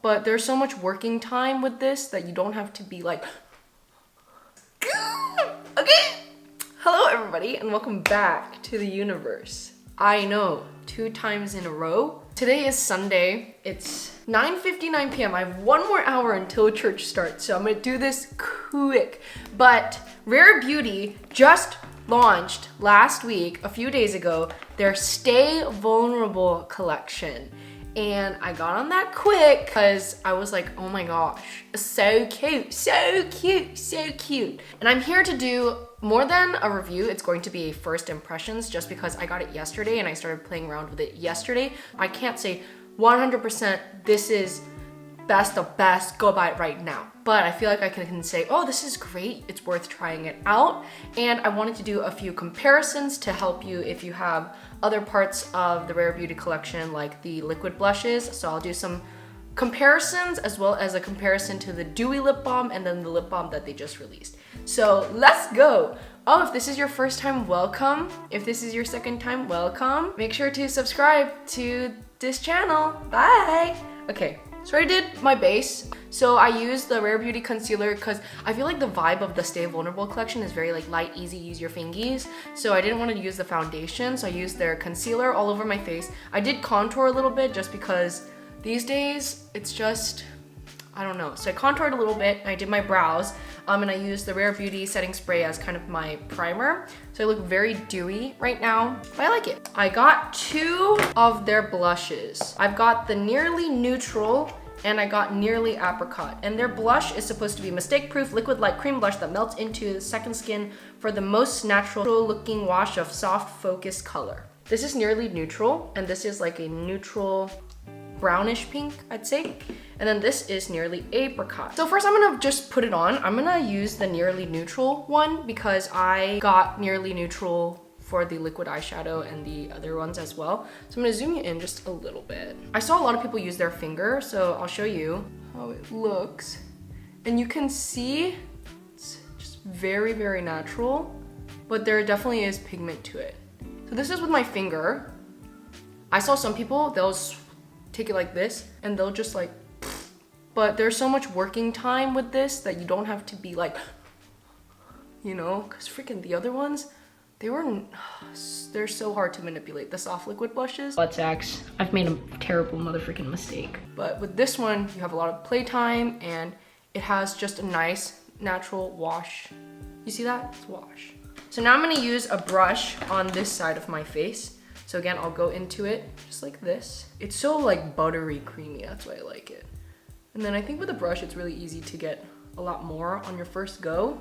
But there's so much working time with this that you don't have to be like, okay. Hello everybody and welcome back to the universe. I know, 2 times in a row. Today is Sunday. It's 9:59 p.m. I have 1 more hour until church starts, so I'm gonna do this quick. But Rare Beauty just launched last week, a few days ago, their Stay Vulnerable collection. And I got on that quick because I was like, oh my gosh, so cute, so cute, so cute. And I'm here to do more than a review. It's going to be a first impressions just because I got it yesterday and I started playing around with it yesterday. I can't say 100% this is best of best, go buy it right now. But I feel like I can say, oh, this is great, it's worth trying it out. And I wanted to do a few comparisons to help you if you have other parts of the Rare Beauty collection like the liquid blushes. So I'll do some comparisons as well as a comparison to the Dewy lip balm and then the lip balm that they just released. So let's go. Oh, if this is your first time, welcome. If this is your second time, welcome. Make sure to subscribe to this channel. Bye. Okay. So I did my base. So I used the Rare Beauty concealer because I feel like the vibe of the Stay Vulnerable collection is very like light, easy, use your fingies. So I didn't want to use the foundation, so I used their concealer all over my face. I did contour a little bit just because these days it's just, I don't know. So I contoured a little bit, I did my brows, and I used the Rare Beauty setting spray as kind of my primer. So I look very dewy right now, but I like it. I got 2 of their blushes. I've got the Nearly Neutral and I got Nearly Apricot. And their blush is supposed to be mistake-proof liquid light cream blush that melts into the second skin for the most natural looking wash of soft focused color. This is Nearly Neutral, and this is like a neutral brownish pink, I'd say. And then this is Nearly Apricot. So first I'm gonna just put it on. I'm gonna use the Nearly Neutral one because I got Nearly Neutral for the liquid eyeshadow and the other ones as well. So I'm gonna zoom you in just a little bit. I saw a lot of people use their finger, so I'll show you how it looks. And you can see it's just very, very natural, but there definitely is pigment to it. So this is with my finger. I saw some people, they'll take it like this and they'll just like, but there's so much working time with this that you don't have to be like, you know, because freaking the other ones, they're so hard to manipulate, the soft liquid blushes. Butt sacks, I've made a terrible motherfucking mistake. But with this one, you have a lot of playtime and it has just a nice natural wash. You see that? It's wash. So now I'm gonna use a brush on this side of my face. So again, I'll go into it just like this. It's so like buttery creamy, that's why I like it. And then I think with a brush, it's really easy to get a lot more on your first go.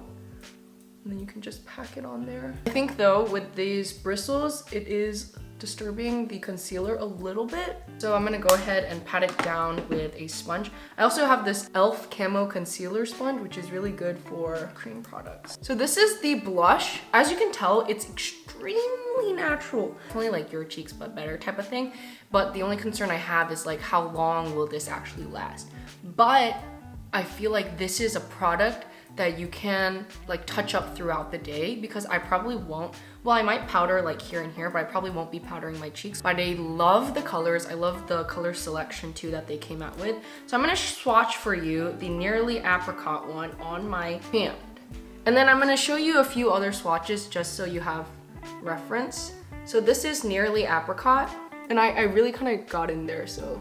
And then you can just pack it on there. I think though, with these bristles, it is disturbing the concealer a little bit. So I'm gonna go ahead and pat it down with a sponge. I also have this e.l.f. Camo Concealer Sponge, which is really good for cream products. So this is the blush. As you can tell, it's extremely natural. Only like your cheeks, but better type of thing. But the only concern I have is like, how long will this actually last? But I feel like this is a product that you can like touch up throughout the day because I probably won't, well, I might powder like here and here, but I probably won't be powdering my cheeks. But I love the colors. I love the color selection too that they came out with. So I'm gonna swatch for you the Nearly Apricot one on my hand. And then I'm gonna show you a few other swatches just so you have reference. So this is Nearly Apricot, and I really kind of got in there, so.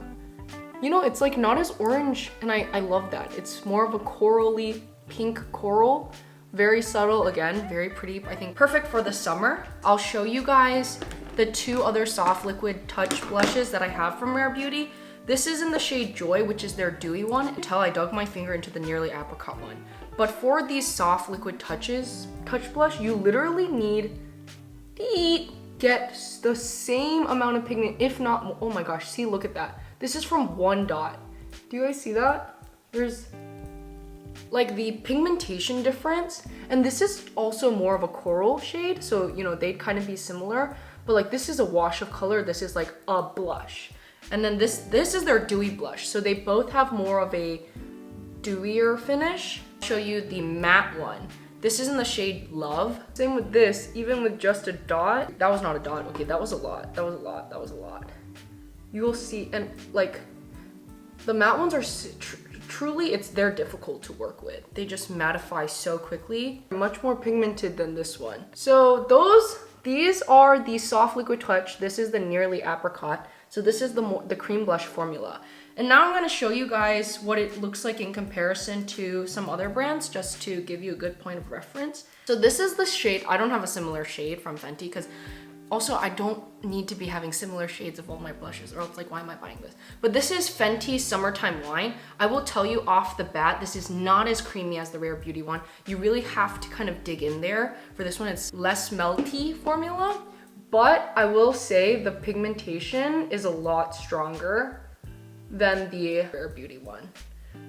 You know, it's like not as orange, and I love that. It's more of a corally pink coral, very subtle, again, very pretty. I think perfect for the summer. I'll show you guys the 2 other soft liquid touch blushes that I have from Rare Beauty. This is in the shade Joy, which is their dewy one, until I dug my finger into the Nearly Apricot one. But for these soft liquid touch blush, you literally need to get the same amount of pigment, if not, oh my gosh, see, look at that. This is from 1 dot. Do you guys see that? There's like the pigmentation difference, and this is also more of a coral shade, so you know they'd kind of be similar, but like this is a wash of color, this is like a blush, and then this is their dewy blush, so they both have more of a dewier finish. I'll show you the matte one. This is in the shade Love. Same with this, even with just a dot. That was not a dot, okay, that was a lot. You will see, and like The matte ones are truly, they're difficult to work with. They just mattify so quickly. Much more pigmented than this one. So these are the soft liquid touch. This is the nearly apricot. So this is the cream blush formula. And now I'm gonna show you guys what it looks like in comparison to some other brands, just to give you a good point of reference. So this is the shade. I don't have a similar shade from Fenty because also I don't need to be having similar shades of all my blushes, or else like, why am I buying this? But this is Fenty Summertime Wine. I will tell you off the bat, this is not as creamy as the Rare Beauty one. You really have to kind of dig in there. For this one, it's less melty formula, but I will say the pigmentation is a lot stronger than the Rare Beauty one.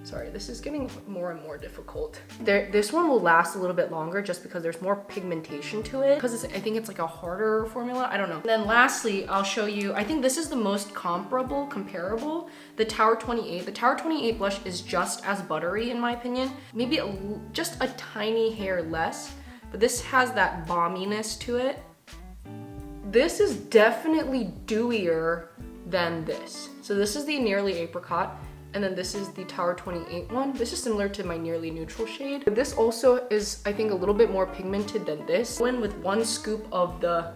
Sorry, this is getting more and more difficult. This one will last a little bit longer just because there's more pigmentation to it. Because I think it's like a harder formula, I don't know. And then lastly, I'll show you, I think this is the most comparable, the Tower 28. The Tower 28 blush is just as buttery in my opinion. Maybe just a tiny hair less, but this has that balminess to it. This is definitely dewier than this. So this is the Nearly Apricot, and then this is the Tower 28 one. This is similar to my Nearly Neutral shade. This also is, I think, a little bit more pigmented than this. Go in with one scoop of the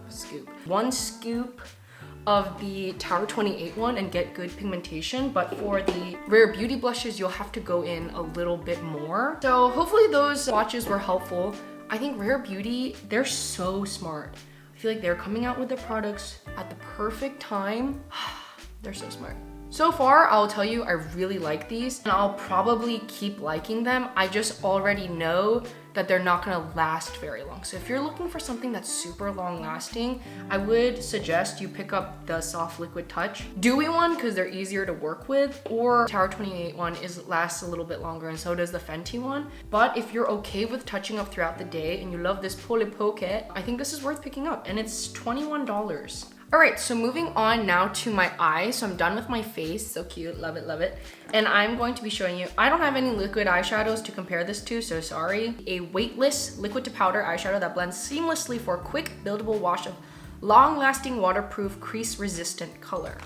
Tower 28 one and get good pigmentation, but for the Rare Beauty blushes, you'll have to go in a little bit more. So hopefully those swatches were helpful. I think Rare Beauty, they're so smart. I feel like they're coming out with their products at the perfect time. They're so smart. So far, I'll tell you, I really like these and I'll probably keep liking them. I just already know that they're not gonna last very long. So if you're looking for something that's super long lasting, I would suggest you pick up the Soft Liquid Touch Dewy one because they're easier to work with, or Tower 28 one lasts a little bit longer, and so does the Fenty one. But if you're okay with touching up throughout the day and you love this Pole Poke, I think this is worth picking up, and it's $21. All right, so moving on now to my eyes. So I'm done with my face, so cute, love it, love it. And I'm going to be showing you, I don't have any liquid eyeshadows to compare this to, so sorry. A weightless liquid to powder eyeshadow that blends seamlessly for a quick buildable wash of long-lasting, waterproof, crease-resistant color.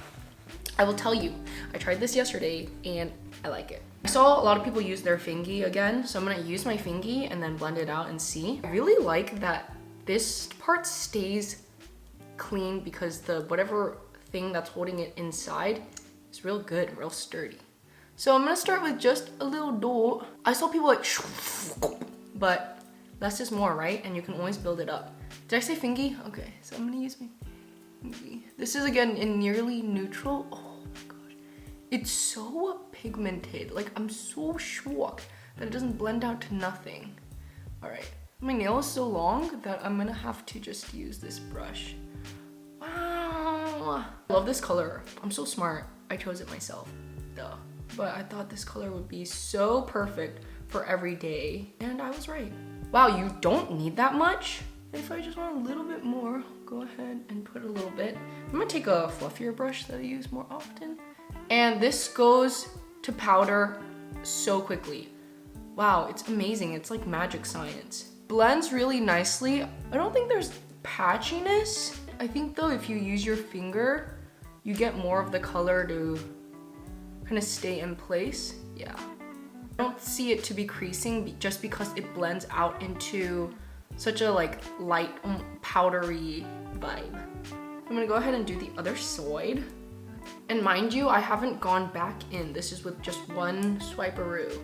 I will tell you, I tried this yesterday and I like it. I saw a lot of people use their fingy again, so I'm gonna use my fingy and then blend it out and see. I really like that this part stays clean because the whatever thing that's holding it inside is real good, real sturdy. So I'm gonna start with just a little dot. I saw people like, but less is more, right? And you can always build it up. Did I say fingy? Okay, so I'm gonna use my fingy. This is again in Nearly Neutral. Oh my gosh, it's so pigmented. Like, I'm so shocked that it doesn't blend out to nothing. All right, my nail is so long that I'm gonna have to just use this brush. Wow, I love this color. I'm so smart. I chose it myself, duh. But I thought this color would be so perfect for every day, and I was right. Wow, you don't need that much. If I just want a little bit more, go ahead and put a little bit. I'm gonna take a fluffier brush that I use more often. And this goes to powder so quickly. Wow, it's amazing. It's like magic science. Blends really nicely. I don't think there's patchiness. I think though, if you use your finger, you get more of the color to kind of stay in place. Yeah. I don't see it to be creasing just because it blends out into such a like light powdery vibe. I'm gonna go ahead and do the other side. And mind you, I haven't gone back in. This is with just one swiperoo.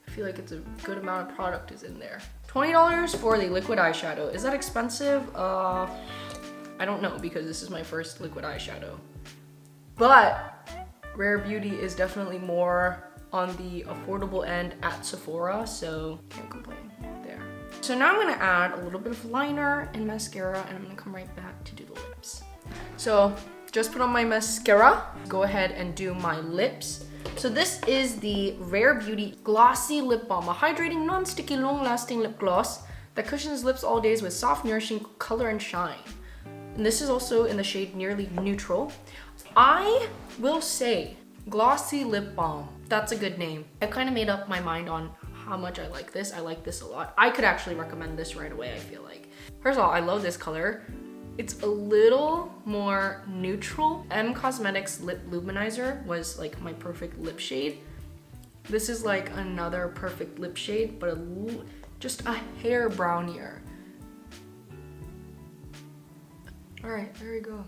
I feel like it's a good amount of product is in there. $20 for the liquid eyeshadow. Is that expensive? I don't know because this is my first liquid eyeshadow. But Rare Beauty is definitely more on the affordable end at Sephora, so can't complain there. So now I'm gonna add a little bit of liner and mascara, and I'm gonna come right back to do the lips. So just put on my mascara, go ahead and do my lips. So this is the Rare Beauty Glossy Lip Balm, a hydrating, non-sticky, long-lasting lip gloss that cushions lips all days with soft, nourishing color and shine. And this is also in the shade Nearly Neutral. I will say Glossy Lip Balm, that's a good name. I've kind of made up my mind on how much I like this. I like this a lot. I could actually recommend this right away, I feel like. First of all, I love this color. It's a little more neutral. M Cosmetics Lip Luminizer was like my perfect lip shade. This is like another perfect lip shade, but just a hair brownier. All right, there we go.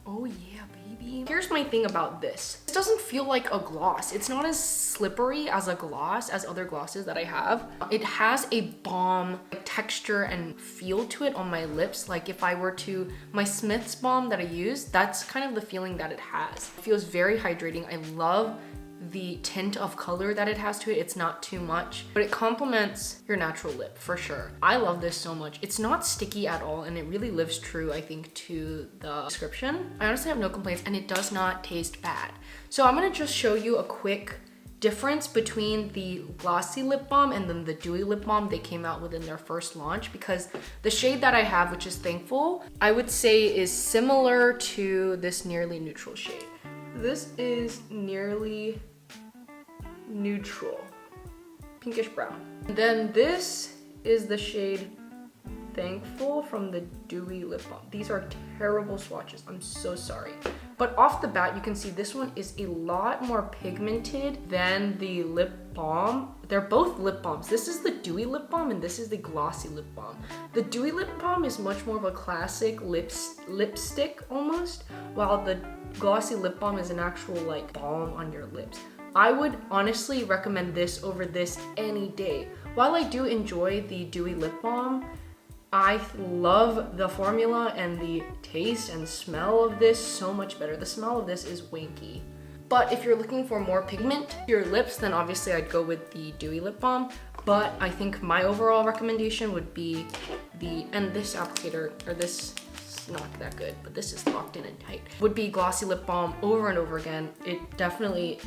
Oh yeah, baby. Here's my thing about this. This doesn't feel like a gloss. It's not as slippery as a gloss as other glosses that I have. It has a balm texture and feel to it on my lips. Like if I were to, my Smith's balm that I use, that's kind of the feeling that it has. It feels very hydrating. I love the tint of color that it has to it. It's not too much, but it complements your natural lip for sure. I love this so much. It's not sticky at all, and it really lives true, I think, to the description. I honestly have no complaints, and it does not taste bad. So I'm gonna just show you a quick difference between the glossy lip balm and then the dewy lip balm they came out with in their first launch, because the shade that I have, which is Thankful, I would say is similar to this Nearly Neutral shade. This is Nearly Neutral, pinkish brown. And then this is the shade Thankful from the Dewy lip balm. These are terrible swatches, I'm so sorry. But off the bat, you can see this one is a lot more pigmented than the lip balm. They're both lip balms. This is the dewy lip balm and this is the glossy lip balm. The dewy lip balm is much more of a classic lipstick almost, while the glossy lip balm is an actual like balm on your lips. I would honestly recommend this over this any day. While I do enjoy the dewy lip balm, I love the formula and the taste and smell of this so much better. The smell of this is wanky. But if you're looking for more pigment to your lips, then obviously I'd go with the dewy lip balm. But I think my overall recommendation would be this applicator, or this is not that good, but this is locked in and tight, would be glossy lip balm over and over again. It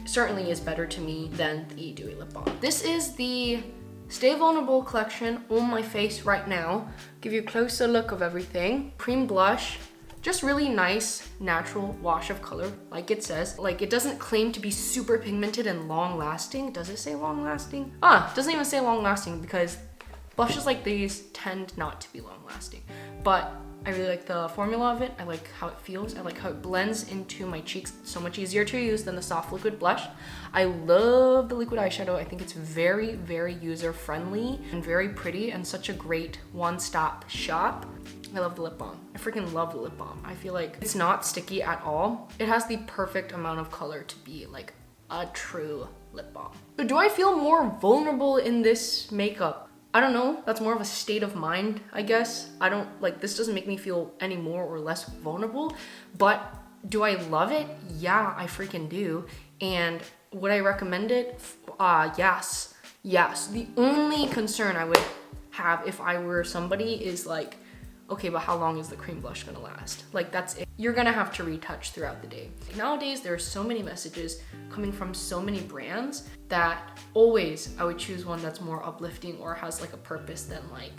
certainly is better to me than the dewy lip balm. This is the Stay Vulnerable collection on my face right now. Give you a closer look of everything. Cream blush, just really nice natural wash of color, like it says. Like, it doesn't claim to be super pigmented and long lasting. Does it say long lasting? It doesn't even say long lasting, because blushes like these tend not to be long lasting. But I really like the formula of it. I like how it feels. I like how it blends into my cheeks. So much easier to use than the soft liquid blush. I love the liquid eyeshadow. I think it's very, very user friendly and very pretty and such a great one-stop shop. I love the lip balm. I freaking love the lip balm. I feel like it's not sticky at all. It has the perfect amount of color to be like a true lip balm. So do I feel more vulnerable in this makeup? I don't know, that's more of a state of mind, I guess. This doesn't make me feel any more or less vulnerable, but do I love it? Yeah, I freaking do. And would I recommend it? Yes. The only concern I would have if I were somebody is like, okay, but how long is the cream blush gonna last? Like, that's it. You're gonna have to retouch throughout the day. Nowadays, there are so many messages coming from so many brands that always I would choose one that's more uplifting or has like a purpose than like,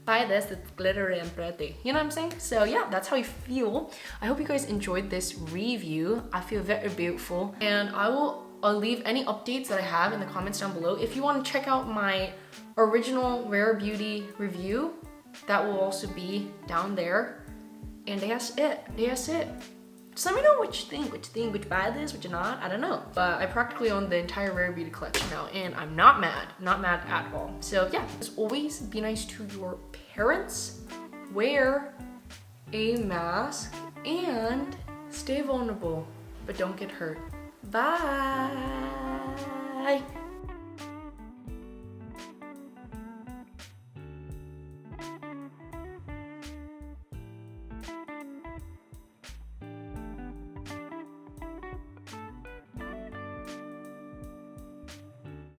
buy this, it's glittery and pretty. You know what I'm saying? So yeah, that's how I feel. I hope you guys enjoyed this review. I feel very beautiful. And I'll leave any updates that I have in the comments down below. If you want to check out my original Rare Beauty review, that will also be down there. And that's it. Just let me know what you think, would you buy this, would you not? I don't know. But I practically own the entire Rare Beauty collection now, and I'm not mad at all. So yeah, as always, be nice to your parents, wear a mask, and stay vulnerable, but don't get hurt. Bye.